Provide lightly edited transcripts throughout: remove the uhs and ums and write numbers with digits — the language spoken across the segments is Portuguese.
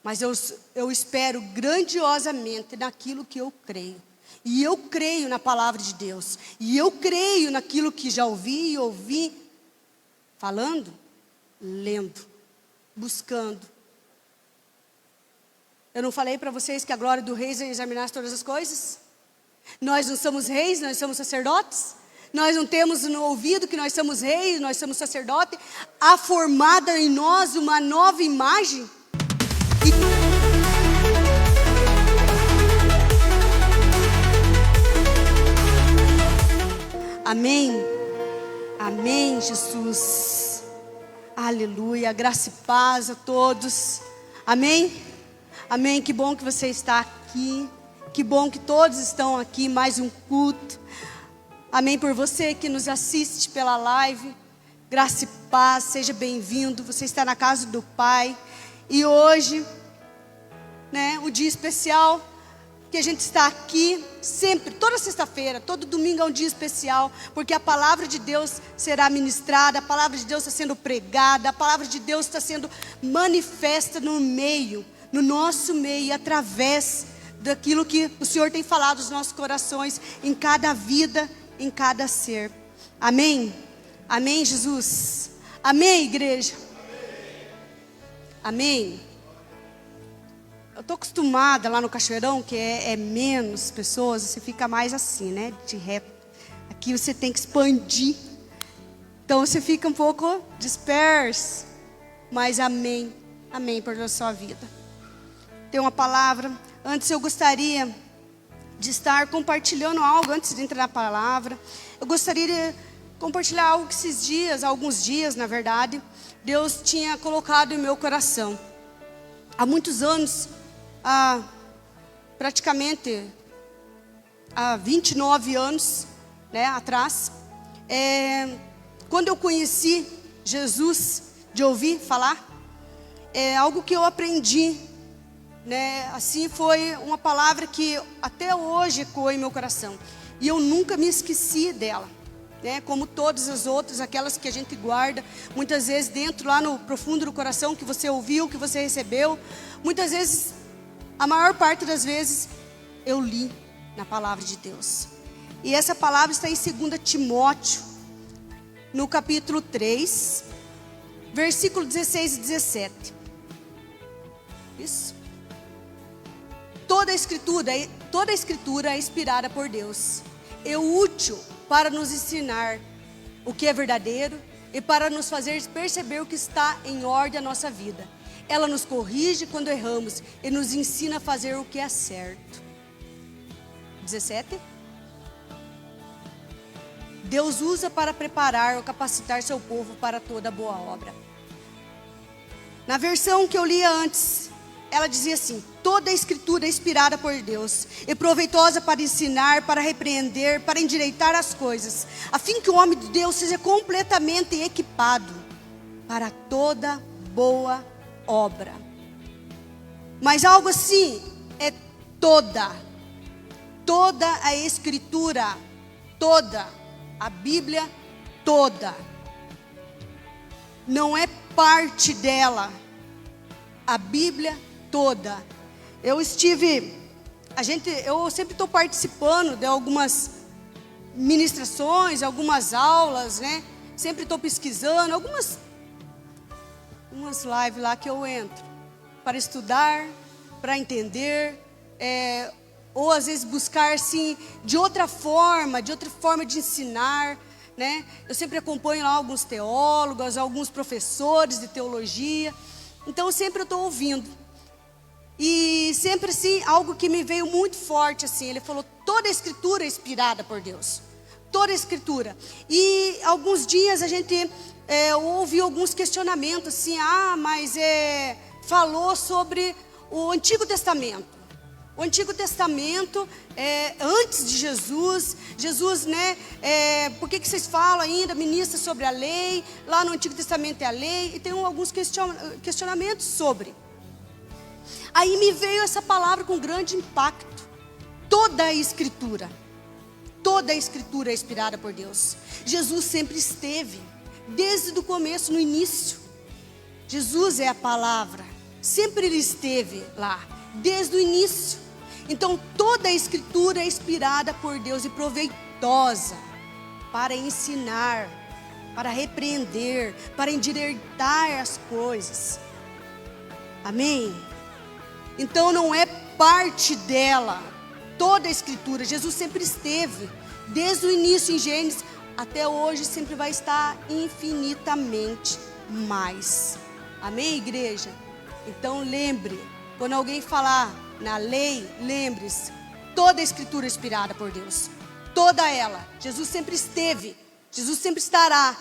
Mas eu espero grandiosamente naquilo que eu creio. E eu creio na palavra de Deus. E eu creio naquilo que já ouvi e ouvi. Falando, lendo, buscando. Eu não falei para vocês que a glória do rei é examinar todas as coisas? Nós não somos reis, nós somos sacerdotes. Nós não temos no ouvido que nós somos reis, nós somos sacerdotes. Há formada em nós uma nova imagem. Amém. Amém, Jesus. Aleluia. Graça e paz a todos. Amém. Amém. Que bom que você está aqui. Que bom que todos estão aqui. Mais um culto. Amém. Por você que nos assiste pela live. Graça e paz. Seja bem-vindo. Você está na casa do Pai. E hoje, o dia especial que a gente está aqui sempre, toda sexta-feira, todo domingo é um dia especial, porque a palavra de Deus será ministrada, a palavra de Deus está sendo pregada, a palavra de Deus está sendo manifesta no nosso meio, através daquilo que o Senhor tem falado nos nossos corações, em cada vida, em cada ser. Amém? Amém, Jesus? Amém, igreja? Amém? Eu estou acostumada lá no Cachoeirão, que é menos pessoas, você fica mais assim, de reto. Aqui você tem que expandir. Então você fica um pouco disperso. Mas amém, amém por a sua vida. Tem uma palavra. Antes eu gostaria de estar compartilhando algo, antes de entrar na palavra. Eu gostaria de compartilhar algo que esses dias, alguns dias na verdade, Deus tinha colocado em meu coração. Há muitos anos, praticamente há 29 anos atrás, quando eu conheci Jesus, de ouvir falar, algo que eu aprendi, assim foi uma palavra que até hoje ecoou em meu coração, e eu nunca me esqueci dela, como todas as outras, aquelas que a gente guarda, muitas vezes dentro, lá no profundo do coração, que você ouviu, que você recebeu, muitas vezes, a maior parte das vezes, eu li na palavra de Deus. E essa palavra está em 2 Timóteo, no capítulo 3, versículo 16 e 17. Isso. Toda a escritura é inspirada por Deus. É útil para nos ensinar o que é verdadeiro e para nos fazer perceber o que está em ordem na nossa vida. Ela nos corrige quando erramos e nos ensina a fazer o que é certo. 17. Deus usa para preparar ou capacitar seu povo para toda boa obra. Na versão que eu li antes, ela dizia assim: toda a escritura é inspirada por Deus e proveitosa para ensinar, para repreender, para endireitar as coisas, a fim que o homem de Deus seja completamente equipado para toda boa obra. Mas algo assim é toda a escritura, toda a Bíblia, toda. Não é parte dela, a Bíblia toda. Eu sempre estou participando de algumas ministrações, algumas aulas, Sempre estou pesquisando, algumas lives lá que eu entro para estudar, para entender, ou às vezes buscar assim de outra forma de ensinar, Eu sempre acompanho lá alguns teólogos, alguns professores de teologia, então sempre eu estou ouvindo. E sempre assim, algo que me veio muito forte assim, ele falou: toda a escritura é inspirada por Deus, toda a escritura. E alguns dias a gente ouvi alguns questionamentos assim: mas falou sobre o Antigo Testamento. O Antigo Testamento, antes de Jesus, por que vocês falam ainda, ministra sobre a lei, lá no Antigo Testamento é a lei, e tem alguns questionamentos sobre. Aí me veio essa palavra com grande impacto. Toda a escritura é inspirada por Deus. Jesus sempre esteve, desde o começo, no início. Jesus é a palavra, sempre ele esteve lá, desde o início. Então toda a escritura é inspirada por Deus e proveitosa para ensinar, para repreender, para endireitar as coisas. Amém? Então não é parte dela, toda a escritura. Jesus sempre esteve, desde o início em Gênesis, até hoje sempre vai estar infinitamente mais. Amém, igreja? Então lembre, quando alguém falar na lei, lembre-se, toda a escritura é inspirada por Deus, toda ela. Jesus sempre esteve, Jesus sempre estará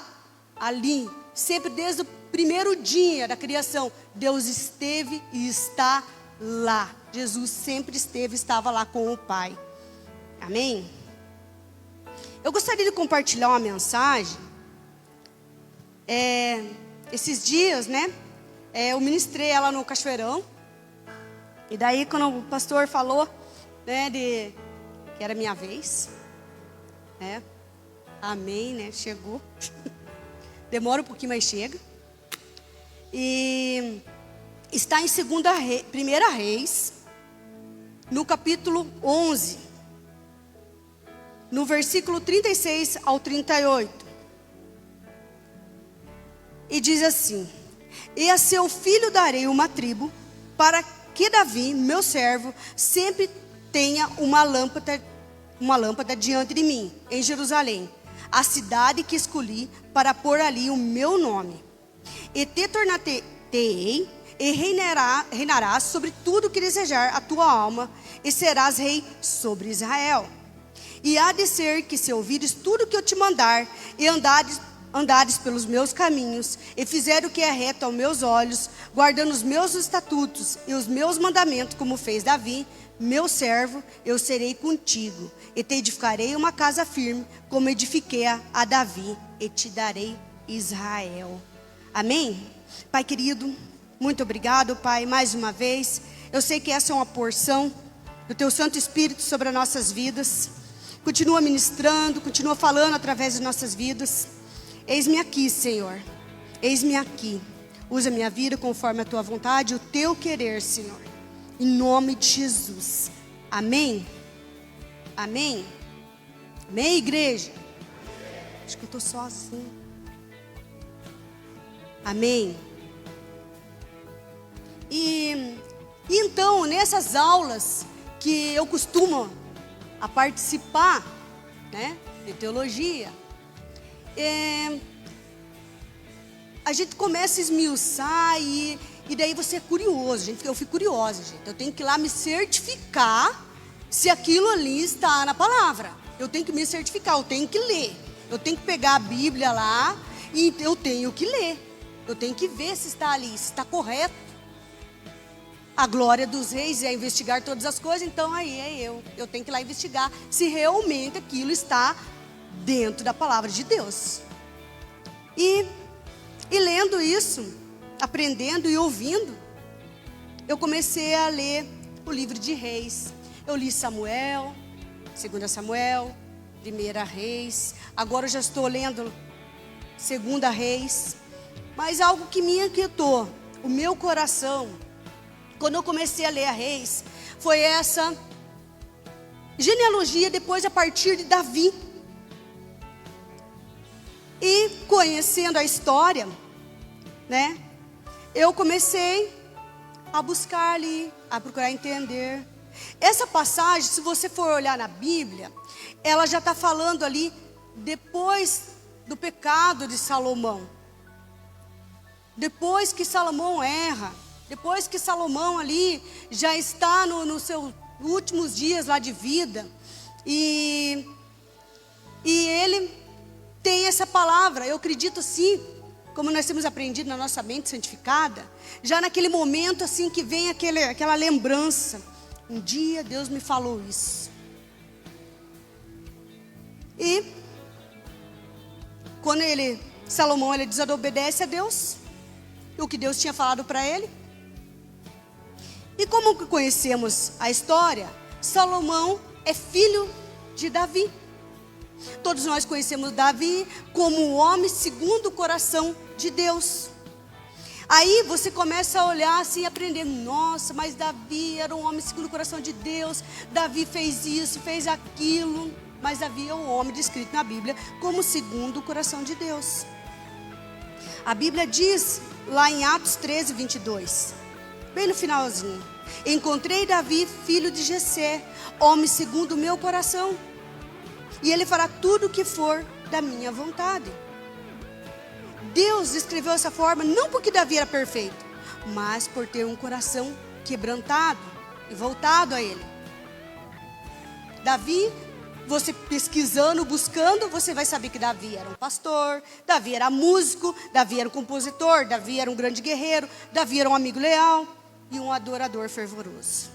ali, sempre desde o primeiro dia da criação, Deus esteve e está lá. Jesus sempre esteve, estava lá com o Pai. Amém? Eu gostaria de compartilhar uma mensagem. Esses dias, né? Eu ministrei ela no Cachoeirão. E daí quando o pastor falou, né, que era minha vez, né? Amém, né? Chegou. Demora um pouquinho, mas chega. E está em 1 Reis, no capítulo 11, no versículo 36 ao 38. E diz assim: e a seu filho darei uma tribo, para que Davi, meu servo, sempre tenha uma lâmpada diante de mim, em Jerusalém, a cidade que escolhi para pôr ali o meu nome. E te tornar-te-ei, e reinarás sobre tudo que desejar a tua alma, e serás rei sobre Israel. E há de ser que, se ouvires tudo que eu te mandar, e andares pelos meus caminhos, e fizer o que é reto aos meus olhos, guardando os meus estatutos e os meus mandamentos, como fez Davi, meu servo, eu serei contigo, e te edificarei uma casa firme, como edifiquei a Davi, e te darei Israel. Amém? Pai querido, muito obrigado, Pai, mais uma vez. Eu sei que essa é uma porção do Teu Santo Espírito sobre as nossas vidas. Continua ministrando, continua falando através de nossas vidas. Eis-me aqui, Senhor. Eis-me aqui. Usa minha vida conforme a Tua vontade e o Teu querer, Senhor. Em nome de Jesus. Amém? Amém? Amém, igreja? Acho que eu estou só assim. Amém? E então, nessas aulas que eu costumo a participar, né, de teologia, a gente começa a esmiuçar e daí você é curioso, gente. Eu fico curiosa, gente. Eu tenho que ir lá me certificar se aquilo ali está na palavra. Eu tenho que me certificar, eu tenho que ler. Eu tenho que pegar a Bíblia lá e eu tenho que ler. Eu tenho que ver se está ali, se está correto. A glória dos reis é investigar todas as coisas, então aí é eu tenho que ir lá investigar se realmente aquilo está dentro da palavra de Deus. E lendo isso, aprendendo e ouvindo, eu comecei a ler o livro de Reis. Eu li Samuel, 2 Samuel, 1 Reis, agora eu já estou lendo 2 Reis. Mas algo que me inquietou, o meu coração, quando eu comecei a ler a Reis, foi essa genealogia depois a partir de Davi. E conhecendo a história, né, eu comecei a buscar ali, a procurar entender. Essa passagem, se você for olhar na Bíblia, ela já está falando ali depois do pecado de Salomão. Depois que Salomão erra, depois que Salomão ali já está nos seus últimos dias lá de vida, e ele tem essa palavra. Eu acredito assim, como nós temos aprendido na nossa mente santificada, já naquele momento assim que vem aquela lembrança. Um dia Deus me falou isso. E quando Salomão desobedece a Deus, o que Deus tinha falado para ele. E como conhecemos a história, Salomão é filho de Davi. Todos nós conhecemos Davi como um homem segundo o coração de Deus. Aí você começa a olhar assim, aprender, nossa, mas Davi era um homem segundo o coração de Deus, Davi fez isso, fez aquilo, mas Davi é um homem descrito na Bíblia como segundo o coração de Deus. A Bíblia diz lá em Atos 13, 22, bem no finalzinho: encontrei Davi, filho de Jessé, homem segundo o meu coração, e ele fará tudo o que for da minha vontade. Deus escreveu essa forma não porque Davi era perfeito, mas por ter um coração quebrantado e voltado a Ele. Davi, você pesquisando, buscando, você vai saber que Davi era um pastor, Davi era músico, Davi era um compositor, Davi era um grande guerreiro, Davi era um amigo leal e um adorador fervoroso.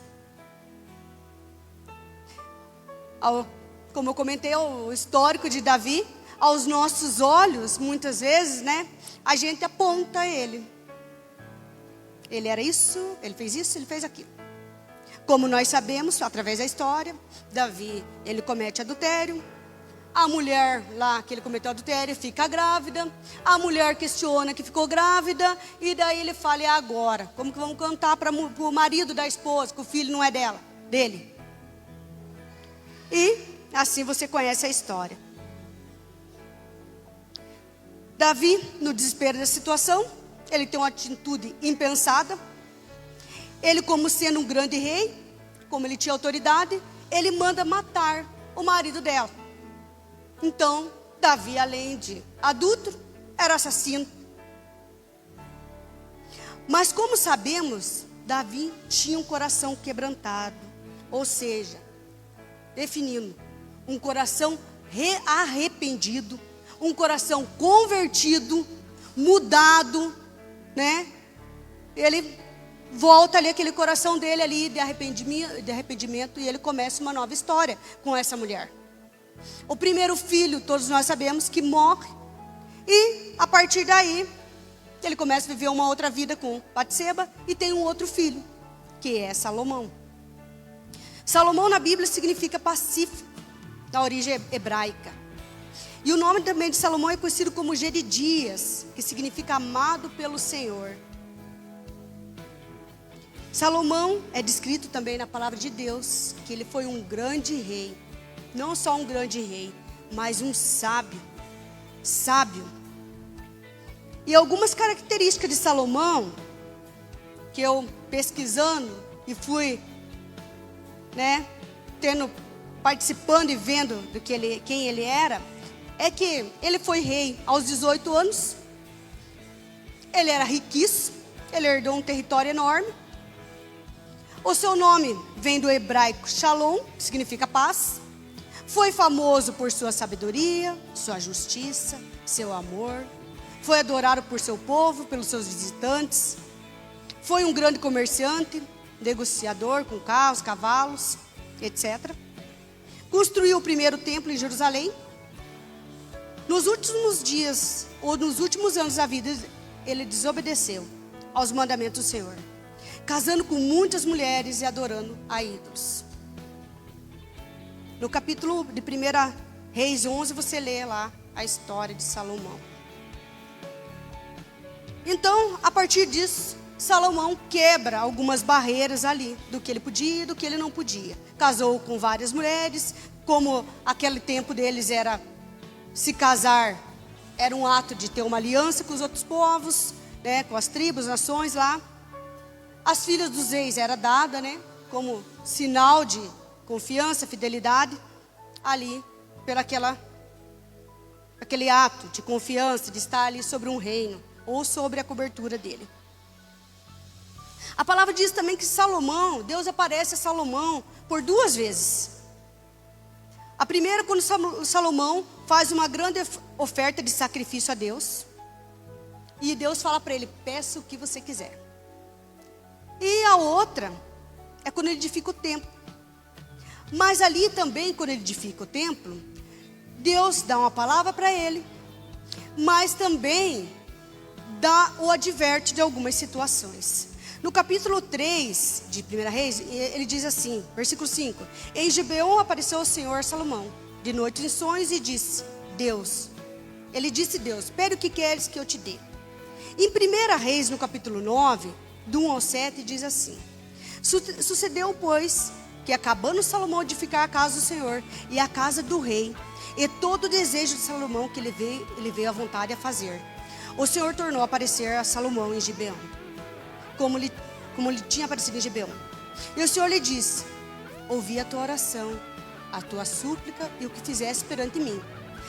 Como eu comentei, o histórico de Davi, aos nossos olhos, muitas vezes, né, a gente aponta ele. Ele era isso, ele fez aquilo. Como nós sabemos, através da história, Davi, ele comete adultério. A mulher lá que ele cometeu adultério fica grávida. A mulher questiona que ficou grávida. E daí ele fala, e agora? Como que vamos contar para o marido da esposa, que o filho não é dele? E assim você conhece a história. Davi, no desespero da situação, ele tem uma atitude impensada. Ele, como sendo um grande rei, como ele tinha autoridade, ele manda matar o marido dela. Então, Davi, além de adúltero, era assassino. Mas como sabemos, Davi tinha um coração quebrantado. Ou seja, definindo, um coração arrependido, um coração convertido, mudado, né? Ele volta ali, aquele coração dele ali de arrependimento, e ele começa uma nova história com essa mulher. O primeiro filho, todos nós sabemos que morre, e a partir daí, ele começa a viver uma outra vida com Batseba, e tem um outro filho, que é Salomão. Salomão na Bíblia significa pacífico, na origem hebraica. E o nome também de Salomão é conhecido como Jedidias, que significa amado pelo Senhor. Salomão é descrito também na palavra de Deus, que ele foi um grande rei. Não só um grande rei, mas um sábio. E algumas características de Salomão, que eu pesquisando e fui, né, participando e vendo quem ele era, é que ele foi rei aos 18 anos, ele era riquíssimo, ele herdou um território enorme. O seu nome vem do hebraico Shalom, que significa paz. Foi famoso por sua sabedoria, sua justiça, seu amor. Foi adorado por seu povo, pelos seus visitantes. Foi um grande comerciante, negociador com carros, cavalos, etc. Construiu o primeiro templo em Jerusalém. Nos últimos dias, ou nos últimos anos da vida, ele desobedeceu aos mandamentos do Senhor, casando com muitas mulheres e adorando a ídolos. No capítulo de 1 Reis 11, você lê lá a história de Salomão. Então, a partir disso, Salomão quebra algumas barreiras ali, do que ele podia e do que ele não podia. Casou com várias mulheres, como aquele tempo deles era se casar, era um ato de ter uma aliança com os outros povos, né, com as tribos, nações lá. As filhas dos reis era dada, né, como sinal de confiança, fidelidade, ali, pelo aquele ato de confiança, de estar ali sobre um reino, ou sobre a cobertura dele. A palavra diz também que Salomão, Deus aparece a Salomão por 2 vezes. A primeira, quando Salomão faz uma grande oferta de sacrifício a Deus, e Deus fala para ele, peça o que você quiser. E a outra é quando ele edifica o templo. Mas ali também, quando ele edifica o templo, Deus dá uma palavra para ele, mas também o adverte de algumas situações. No capítulo 3 de 1 Reis, ele diz assim, versículo 5: em Gibeon apareceu o Senhor a Salomão, de noite em sonhos, e disse Deus, pede o que queres que eu te dê. Em 1 Reis, no capítulo 9, do 1 ao 7, diz assim: Sucedeu, pois, que acabando Salomão de edificar a casa do Senhor e a casa do rei, e todo o desejo de Salomão que ele veio à vontade a fazer, o Senhor tornou a aparecer a Salomão em Gibeão, como lhe tinha aparecido em Gibeão. E o Senhor lhe disse: ouvi a tua oração, a tua súplica e o que fizeste perante mim.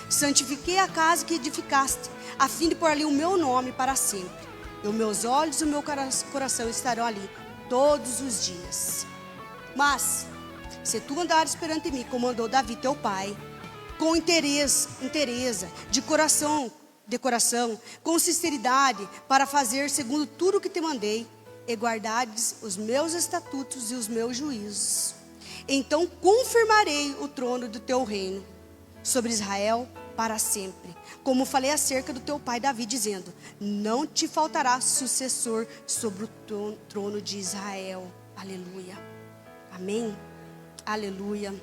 Santifiquei a casa que edificaste, a fim de pôr ali o meu nome para sempre. E os meus olhos e o meu coração estarão ali todos os dias. Mas, se tu andares perante mim, como andou Davi teu pai, com interesse, de coração, com sinceridade, para fazer segundo tudo o que te mandei, e guardares os meus estatutos e os meus juízos, então confirmarei o trono do teu reino sobre Israel para sempre, como falei acerca do teu pai Davi, dizendo: não te faltará sucessor sobre o trono de Israel. Aleluia. Amém. Aleluia.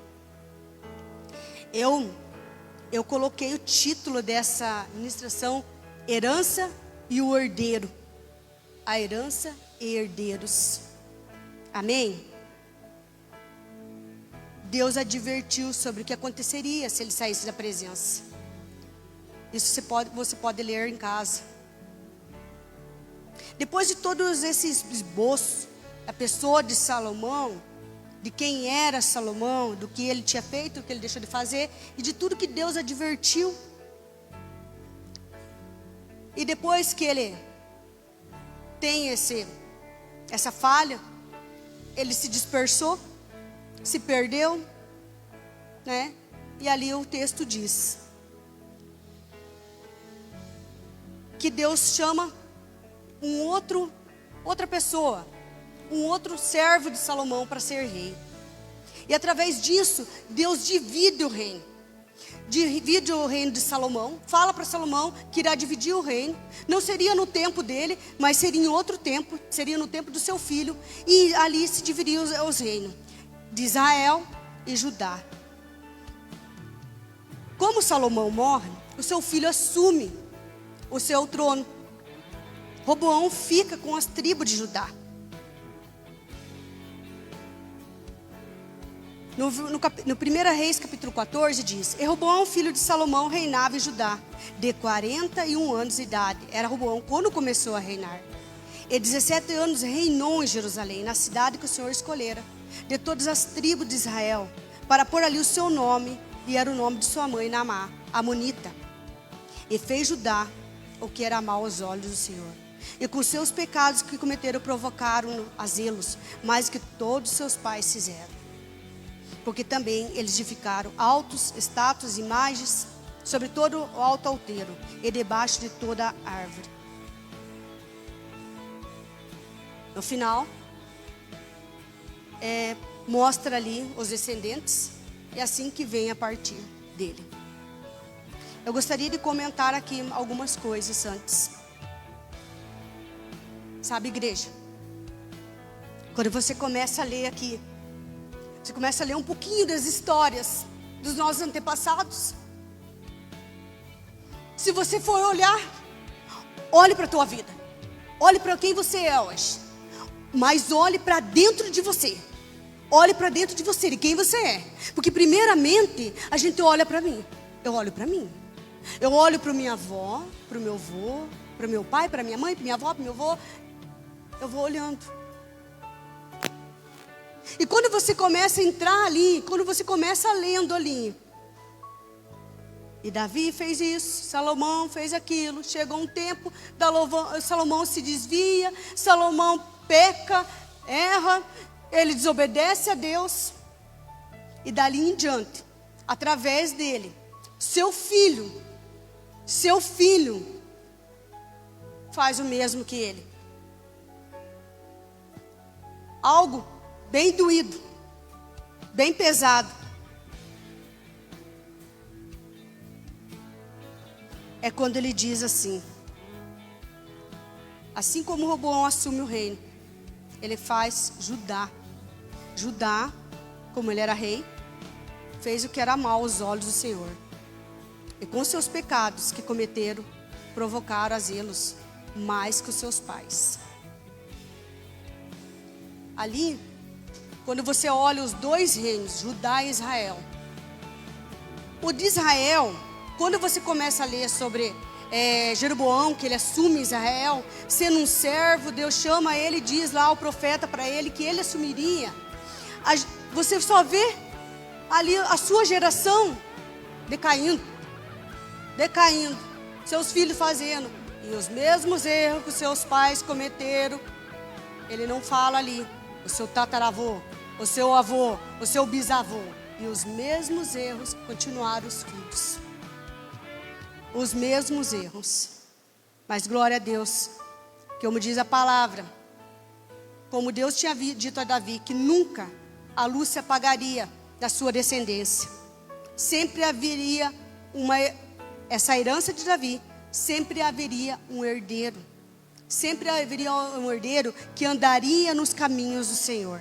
Eu coloquei o título dessa ministração: herança e o herdeiro. A herança e herdeiros. Amém? Deus advertiu sobre o que aconteceria se ele saísse da presença. Isso você pode ler em casa. Depois de todos esses esboços, a pessoa de Salomão, de quem era Salomão, do que ele tinha feito, do que ele deixou de fazer, e de tudo que Deus advertiu. E depois que ele tem essa falha, ele se dispersou, se perdeu, né? E ali o texto diz que Deus chama outra pessoa, um outro servo de Salomão para ser rei. E através disso, Deus divide o reino. Divide o reino de Salomão, fala para Salomão que irá dividir o reino. Não seria no tempo dele, mas seria em outro tempo, seria no tempo do seu filho. E ali se diviriam os reinos de Israel e Judá. Como Salomão morre, o seu filho assume o seu trono. Roboão fica com as tribos de Judá. No 1 Reis, capítulo 14, diz: E Roboão, filho de Salomão, reinava em Judá, de 41 anos de idade. Era Roboão quando começou a reinar. E 17 anos reinou em Jerusalém, na cidade que o Senhor escolhera, de todas as tribos de Israel, para pôr ali o seu nome, e era o nome de sua mãe, Naamá, amonita. E fez Judá o que era mal aos olhos do Senhor. E com seus pecados que cometeram, provocaram a zelos, mais que todos seus pais fizeram. Porque também eles edificaram altos, estátuas, imagens, sobre todo o alto alteiro, e debaixo de toda a árvore. No final, mostra ali os descendentes, e assim que vem a partir dele. Eu gostaria de comentar aqui algumas coisas antes. Sabe, igreja, quando você começa a ler aqui, você começa a ler um pouquinho das histórias dos nossos antepassados. Se você for olhar, olhe para a tua vida. Olhe para quem você é hoje. Mas olhe para dentro de você. Olhe para dentro de você, de quem você é. Porque primeiramente, a gente olha para mim. Eu olho para mim. Eu olho para minha avó, para o meu avô, para o meu pai, para minha mãe, para minha avó, para meu avô. Eu vou olhando. E quando você começa a entrar ali, quando você começa lendo ali, e Davi fez isso, Salomão fez aquilo, chegou um tempo, Salomão se desvia, Salomão peca, erra, ele desobedece a Deus, e dali em diante, através dele, seu filho faz o mesmo que ele. Algo bem doído, bem pesado. É quando ele diz assim: assim como Roboão assume o reino, ele faz Judá. Judá, como ele era rei, fez o que era mal aos olhos do Senhor. E com seus pecados que cometeram, provocaram a zelos, mais que os seus pais. Ali, quando você olha os dois reinos, Judá e Israel, o de Israel, quando você começa a ler sobre Jeroboão, que ele assume Israel, sendo um servo, Deus chama ele e diz lá o profeta para ele que ele assumiria. Você só vê ali a sua geração decaindo, seus filhos fazendo, e os mesmos erros que seus pais cometeram. Ele não fala ali, o seu tataravô, o seu avô, o seu bisavô, e os mesmos erros continuaram os filhos. Os mesmos erros. Mas glória a Deus, que como diz a palavra, como Deus tinha dito a Davi, que nunca a luz se apagaria da sua descendência. Sempre haveria essa herança de Davi, sempre haveria um herdeiro. Sempre haveria um herdeiro que andaria nos caminhos do Senhor.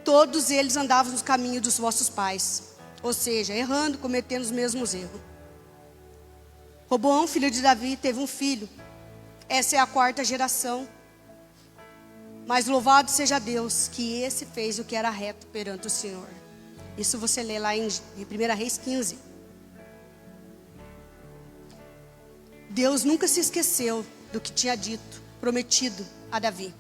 Todos eles andavam nos caminhos dos vossos pais, ou seja, errando, cometendo os mesmos erros. Roboão, filho de Davi, teve um filho. Essa é a 4ª geração. Mas louvado seja Deus, que esse fez o que era reto perante o Senhor. Isso você lê lá em 1 Reis 15. Deus nunca se esqueceu do que tinha dito, prometido a Davi.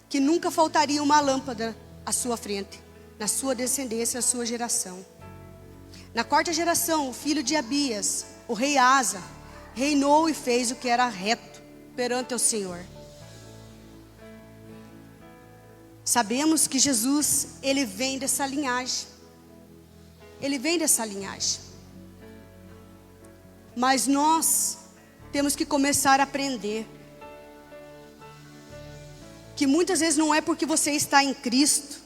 Que nunca faltaria uma lâmpada à sua frente, na sua descendência, na sua geração. Na 4ª geração, o filho de Abias, o rei Asa, reinou e fez o que era reto perante o Senhor. Sabemos que Jesus, ele vem dessa linhagem. Ele vem dessa linhagem. Mas nós temos que começar a aprender que muitas vezes não é porque você está em Cristo,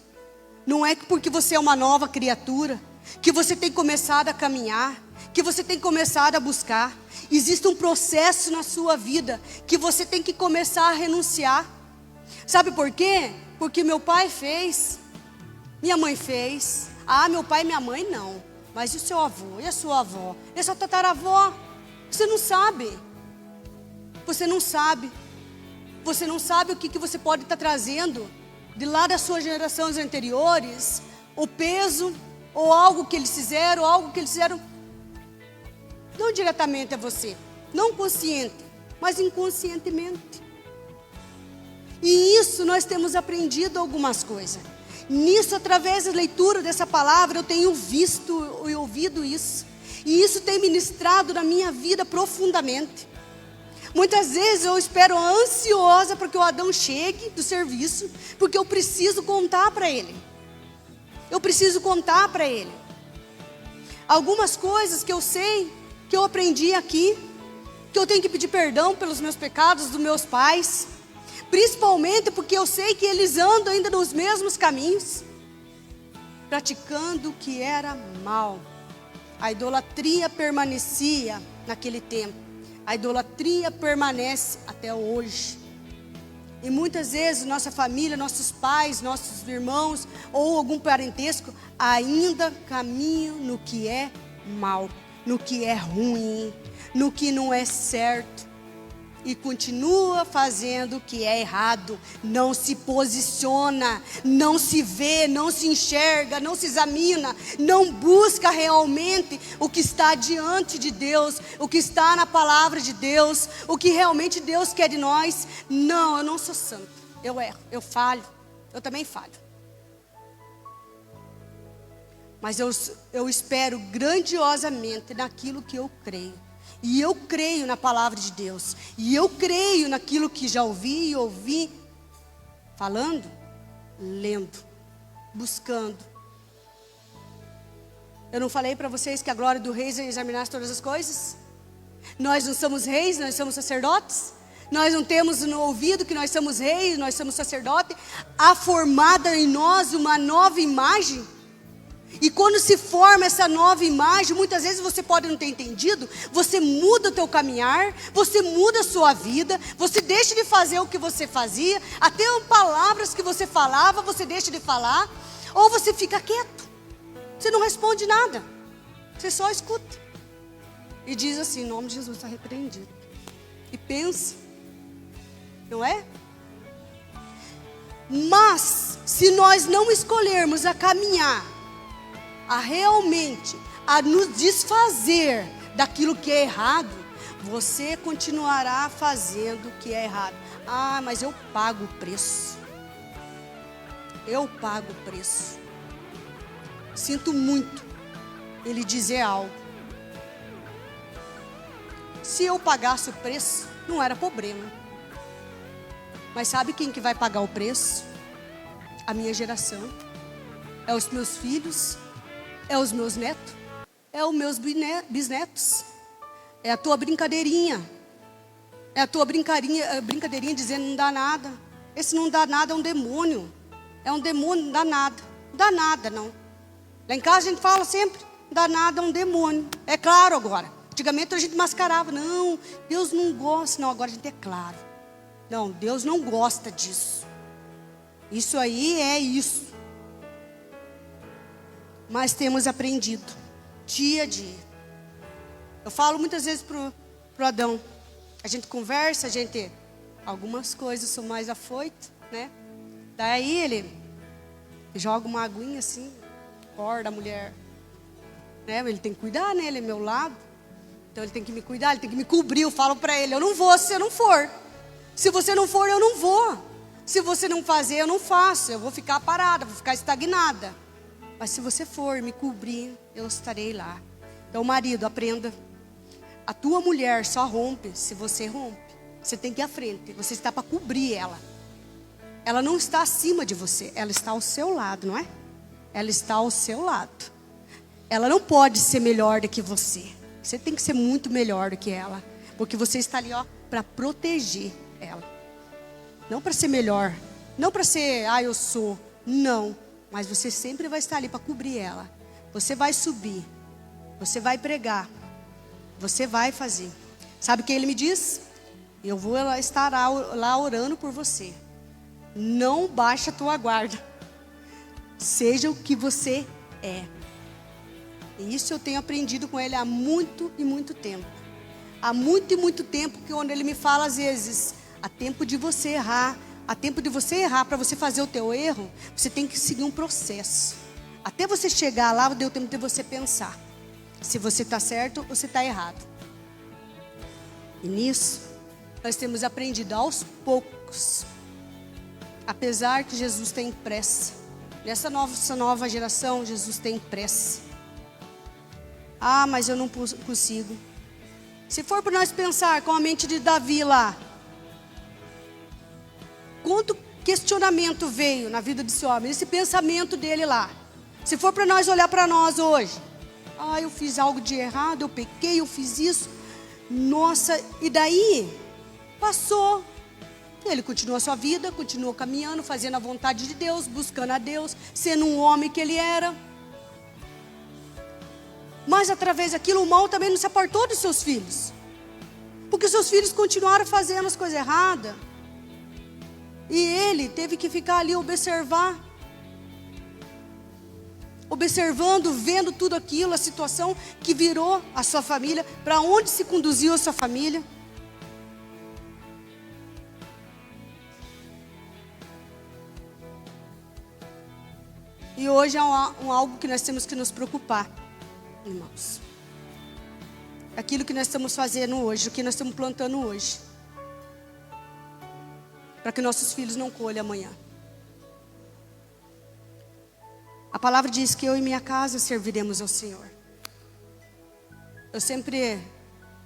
não é porque você é uma nova criatura, que você tem começado a caminhar, que você tem começado a buscar. Existe um processo na sua vida que você tem que começar a renunciar. Sabe por quê? Porque meu pai fez, minha mãe fez. Ah, meu pai e minha mãe não. Mas e o seu avô? E a sua avó? E a sua tataravó? Você não sabe. Você não sabe. Você não sabe o que você pode estar trazendo de lá das suas gerações anteriores. O peso, ou algo que eles fizeram, não diretamente a você. Não consciente, mas inconscientemente. E isso nós temos aprendido algumas coisas. Nisso, através da leitura dessa palavra, eu tenho visto e ouvido isso. E isso tem ministrado na minha vida profundamente. Muitas vezes eu espero ansiosa para que o Adão chegue do serviço, porque eu preciso contar para ele. Eu preciso contar para ele algumas coisas que eu sei, que eu aprendi aqui, que eu tenho que pedir perdão pelos meus pecados dos meus pais. Principalmente porque eu sei que eles andam ainda nos mesmos caminhos, praticando o que era mal. A idolatria permanecia naquele tempo. A idolatria permanece até hoje. E muitas vezes nossa família, nossos pais, nossos irmãos ou algum parentesco ainda caminham no que é mal, no que é ruim, no que não é certo. E continua fazendo o que é errado, não se posiciona, não se vê, não se enxerga, não se examina, não busca realmente o que está diante de Deus, o que está na palavra de Deus, o que realmente Deus quer de nós. Não, eu não sou santo, eu erro, eu falho, eu também falho. Mas eu espero grandiosamente naquilo que eu creio. E eu creio na palavra de Deus. E eu creio naquilo que já ouvi e ouvi. Falando, lendo, buscando. Eu não falei para vocês que a glória do rei é examinar todas as coisas? Nós não somos reis, nós somos sacerdotes. Nós não temos no ouvido que nós somos reis, nós somos sacerdotes. Há formada em nós uma nova imagem. E quando se forma essa nova imagem, muitas vezes você pode não ter entendido, você muda o teu caminhar, você muda a sua vida, você deixa de fazer o que você fazia, até palavras que você falava, você deixa de falar, ou você fica quieto, você não responde nada, você só escuta. e diz assim: em nome de Jesus, está repreendido. E pensa, não é? Mas, se nós não escolhermos a caminhar, a realmente, a nos desfazer daquilo que é errado, você continuará fazendo o que é errado. Ah, mas eu pago o preço. Eu pago o preço. Sinto muito ele dizer algo. Se eu pagasse o preço, não era problema. Mas sabe quem que vai pagar o preço? A minha geração. É os meus filhos. É os meus netos. É os meus bisnetos. É a tua brincadeirinha. É a tua brincadeirinha dizendo não dá nada. Esse não dá nada é um demônio. É um demônio, não dá nada. Não dá nada, não. Lá em casa a gente fala sempre, não dá nada é um demônio. É claro agora. Antigamente a gente mascarava. Não, Deus não gosta. Não, agora a gente é claro. Não, Deus não gosta disso. Isso aí é isso. Mas temos aprendido, dia a dia. Eu falo muitas vezes pro Adão. A gente conversa, algumas coisas são mais afoito, né? Daí ele joga uma aguinha assim, acorda a mulher. Né? Ele tem que cuidar, né? Ele é meu lado. Então ele tem que me cuidar, ele tem que me cobrir. Eu falo para ele, eu não vou se você não for. Se você não for, eu não vou. Se você não fazer, eu não faço. Eu vou ficar parada, vou ficar estagnada. Mas se você for me cobrir, eu estarei lá. Então, marido, aprenda. A tua mulher só rompe se você rompe. Você tem que ir à frente. Você está para cobrir ela. Ela não está acima de você. Ela está ao seu lado, não é? Ela está ao seu lado. Ela não pode ser melhor do que você. Você tem que ser muito melhor do que ela. Porque você está ali, ó, para proteger ela. Não para ser melhor. Não para ser, eu sou. Não. Mas você sempre vai estar ali para cobrir ela. Você vai subir. Você vai pregar. Você vai fazer. Sabe o que ele me diz? Eu vou estar lá orando por você. Não baixa a tua guarda. Seja o que você é. E isso eu tenho aprendido com ele há muito e muito tempo. Há muito e muito tempo que quando ele me fala às vezes, há tempo de você errar. Há tempo de você errar. Para você fazer o teu erro, você tem que seguir um processo. Até você chegar lá, deu tempo de você pensar. Se você está certo ou você está errado. E nisso, nós temos aprendido aos poucos. Apesar que Jesus tem pressa. Nessa nova geração, Jesus tem pressa. Ah, mas eu não consigo. Se for para nós pensar com a mente de Davi lá. Quanto questionamento veio na vida desse homem. Esse pensamento dele lá. Se for para nós olhar para nós hoje. Eu fiz algo de errado, eu pequei, eu fiz isso. Nossa, e daí? Passou. Ele continuou a sua vida, continuou caminhando, fazendo a vontade de Deus, buscando a Deus, sendo um homem que ele era. Mas através daquilo, o mal também não se apartou dos seus filhos. Porque seus filhos continuaram fazendo as coisas erradas. E ele teve que ficar ali observando, vendo tudo aquilo, a situação que virou a sua família, para onde se conduziu a sua família. E hoje é algo que nós temos que nos preocupar, irmãos. Aquilo que nós estamos fazendo hoje, o que nós estamos plantando hoje. Para que nossos filhos não colham amanhã. A palavra diz que eu e minha casa serviremos ao Senhor. Eu sempre,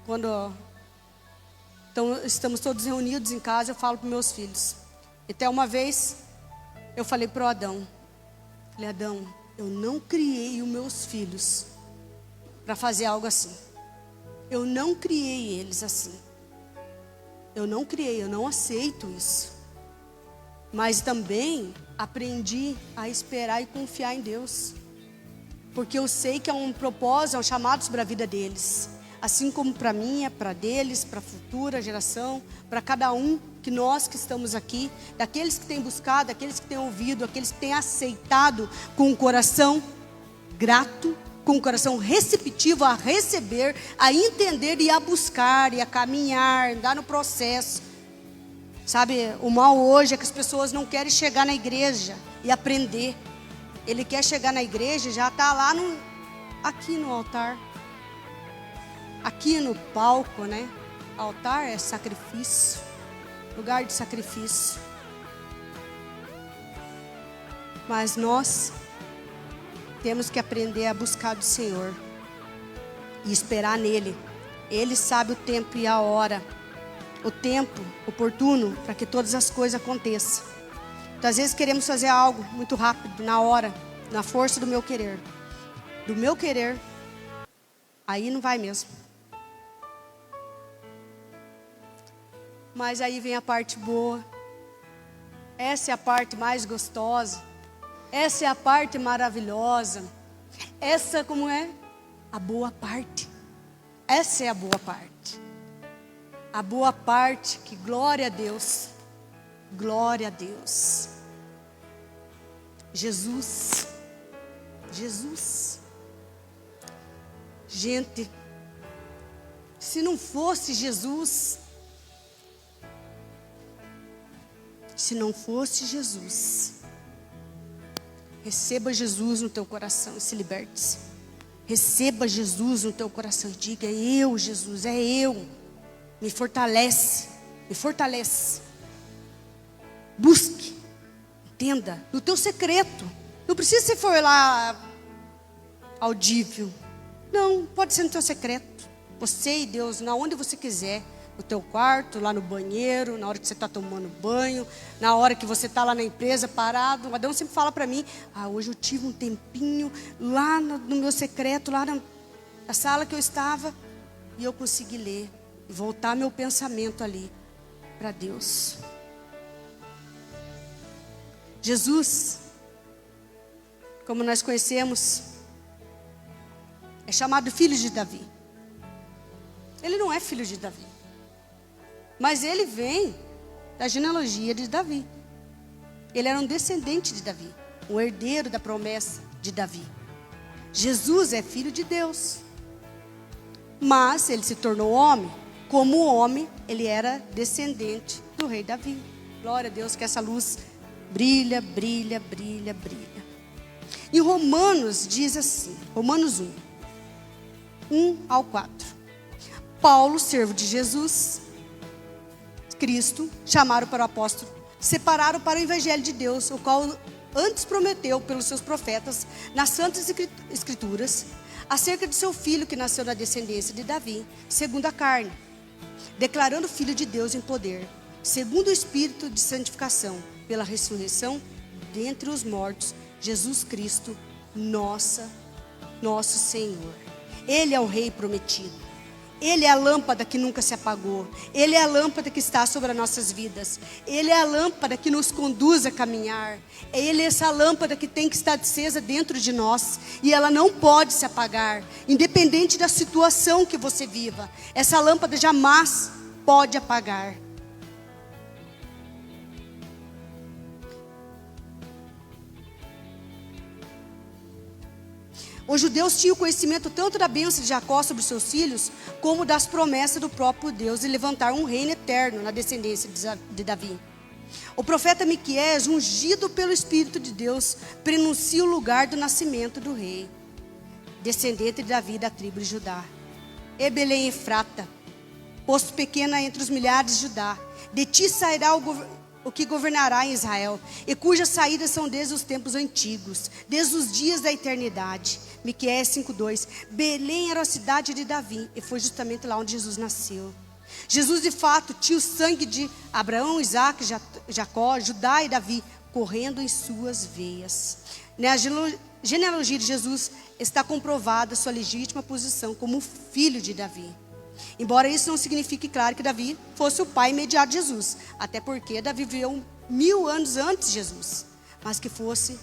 quando estamos todos reunidos em casa, eu falo para meus filhos. Até uma vez, eu falei para o Adão. Falei, Adão, eu não criei os meus filhos para fazer algo assim. Eu não criei eles assim. Eu não aceito isso. Mas também aprendi a esperar e confiar em Deus. Porque eu sei que é um propósito, é um chamado para a vida deles. Assim como para mim, é para deles, para a futura geração, para cada um que nós que estamos aqui, daqueles que têm buscado, daqueles que têm ouvido, aqueles que têm aceitado com um coração grato com o coração receptivo a receber, a entender e a buscar e a caminhar, andar no processo. Sabe, o mal hoje é que as pessoas não querem chegar na igreja e aprender. Ele quer chegar na igreja e já está lá aqui no altar. Aqui no palco, né? Altar é sacrifício, lugar de sacrifício. Mas nós temos que aprender a buscar do Senhor e esperar nele. Ele sabe o tempo e a hora, o tempo oportuno para que todas as coisas aconteçam. Então, às vezes queremos fazer algo muito rápido, na hora, na força do meu querer. Do meu querer, aí não vai mesmo. Mas aí vem a parte boa. Essa é a parte mais gostosa. Essa é a parte maravilhosa. Essa como é? A boa parte. Essa é a boa parte. A boa parte que glória a Deus. Glória a Deus. Jesus. Jesus. Gente, se não fosse Jesus, receba Jesus no teu coração e se liberte-se. Receba Jesus no teu coração e diga: eu, Jesus, é eu. Me fortalece, me fortalece. Busque, entenda, no teu secreto. Não precisa você for lá audível. Não, pode ser no teu secreto. Você e Deus, na onde você quiser. No teu quarto, lá no banheiro, na hora que você está tomando banho, na hora que você está lá na empresa parado. O Adão sempre fala para mim: hoje eu tive um tempinho lá no meu secreto, lá na sala que eu estava, e eu consegui ler e voltar meu pensamento ali para Deus. Jesus, como nós conhecemos, é chamado filho de Davi. Ele não é filho de Davi, mas ele vem da genealogia de Davi. Ele era um descendente de Davi, um herdeiro da promessa de Davi. Jesus é filho de Deus, mas ele se tornou homem. Como homem, ele era descendente do rei Davi. Glória a Deus, que essa luz brilha, brilha, brilha, brilha. Em Romanos diz assim, Romanos 1 ao 4. Paulo, servo de Jesus Cristo, chamaram para o apóstolo, separaram para o evangelho de Deus, o qual antes prometeu pelos seus profetas, nas santas escrituras, acerca de seu filho que nasceu na descendência de Davi, segundo a carne, declarando filho de Deus em poder, segundo o Espírito de santificação, pela ressurreição dentre os mortos, Jesus Cristo, nosso Senhor. Ele é o Rei prometido. Ele é a lâmpada que nunca se apagou. Ele é a lâmpada que está sobre as nossas vidas. Ele é a lâmpada que nos conduz a caminhar. Ele é essa lâmpada que tem que estar acesa dentro de nós. E ela não pode se apagar, independente da situação que você viva. Essa lâmpada jamais pode apagar. Os judeus tinham conhecimento tanto da bênção de Jacó sobre os seus filhos, como das promessas do próprio Deus de levantar um reino eterno na descendência de Davi. O profeta Miqueias, ungido pelo Espírito de Deus, prenuncia o lugar do nascimento do rei, descendente de Davi da tribo de Judá. E Belém Efrata, posto pequena entre os milhares de Judá, de ti sairá o que governará em Israel, e cujas saídas são desde os tempos antigos, desde os dias da eternidade. Miqueias 5:2. Belém era a cidade de Davi, e foi justamente lá onde Jesus nasceu. Jesus, de fato, tinha o sangue de Abraão, Isaac, Jacó, Judá e Davi correndo em suas veias. Na genealogia de Jesus está comprovada sua legítima posição como filho de Davi. Embora isso não signifique, claro, que Davi fosse o pai imediato de Jesus, até porque Davi viveu 1000 anos antes de Jesus, mas que fosse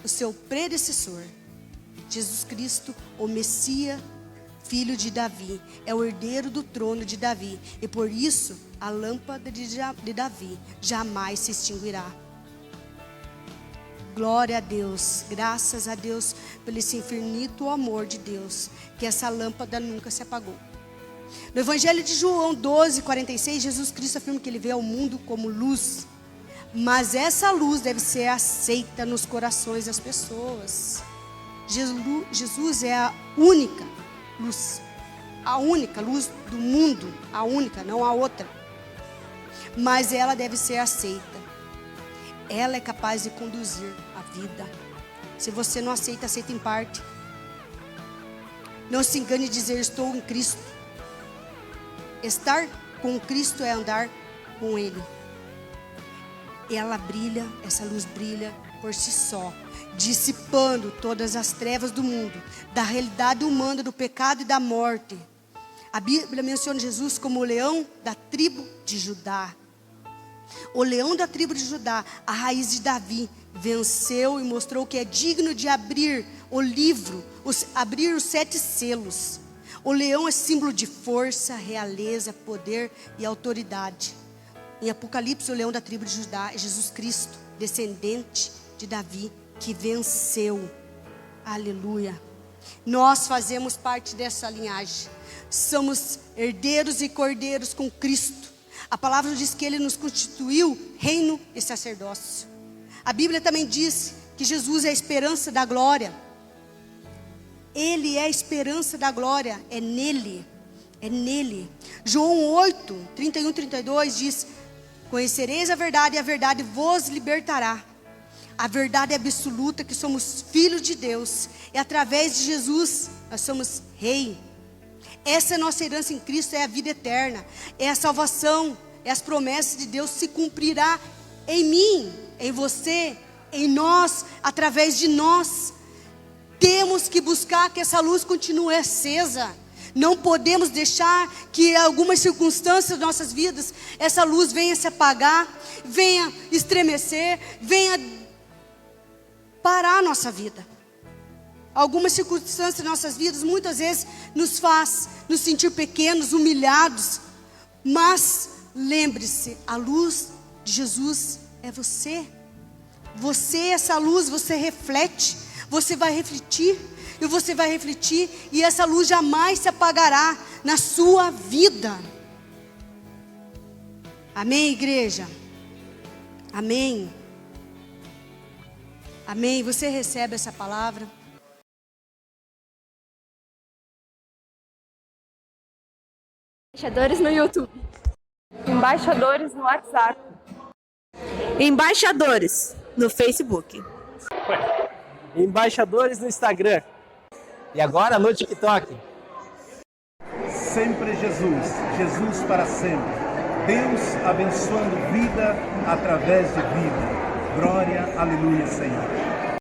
o seu predecessor. Jesus Cristo, o Messias, filho de Davi, é o herdeiro do trono de Davi, e por isso a lâmpada de Davi jamais se extinguirá. Glória a Deus, graças a Deus pelo esse infinito amor de Deus, que essa lâmpada nunca se apagou. No Evangelho de João 12:46, Jesus Cristo afirma que ele veio ao mundo como luz, mas essa luz deve ser aceita nos corações das pessoas. Jesus é a única luz do mundo, a única, não a outra. Mas ela deve ser aceita. Ela é capaz de conduzir a vida. Se você não aceita, aceita em parte. Não se engane de dizer estou em Cristo. Estar com Cristo é andar com Ele. Ela brilha, essa luz brilha por si só, dissipando todas as trevas do mundo, da realidade humana, do pecado e da morte. A Bíblia menciona Jesus como o leão da tribo de Judá. O leão da tribo de Judá, a raiz de Davi, venceu e mostrou que é digno de abrir o livro, abrir os 7 selos. O leão é símbolo de força, realeza, poder e autoridade. Em Apocalipse, o leão da tribo de Judá é Jesus Cristo, descendente de Davi, que venceu. Aleluia. Nós fazemos parte dessa linhagem. Somos herdeiros e cordeiros com Cristo. A palavra diz que Ele nos constituiu reino e sacerdócio. A Bíblia também diz que Jesus é a esperança da glória. Ele é a esperança da glória, é nele, é nele. João 8, 31, 32 diz: conhecereis a verdade e a verdade vos libertará. A verdade é absoluta, que somos filhos de Deus, e através de Jesus nós somos rei. Essa é a nossa herança em Cristo, é a vida eterna, é a salvação, é as promessas de Deus se cumprirá em mim, em você, em nós, através de nós. Temos que buscar que essa luz continue acesa. Não podemos deixar que algumas circunstâncias das nossas vidas, essa luz venha se apagar, venha estremecer, venha parar a nossa vida. Algumas circunstâncias das nossas vidas muitas vezes nos faz nos sentir pequenos, humilhados. Mas lembre-se, a luz de Jesus é você. Você é essa luz, você reflete. Você vai refletir, e você vai refletir, e essa luz jamais se apagará na sua vida. Amém, igreja? Amém? Amém? Você recebe essa palavra? Embaixadores no YouTube. Embaixadores no WhatsApp. Embaixadores no Facebook. Embaixadores no Instagram. E agora no TikTok. Sempre Jesus, Jesus para sempre. Deus abençoando vida através de vida. Glória, aleluia, Senhor.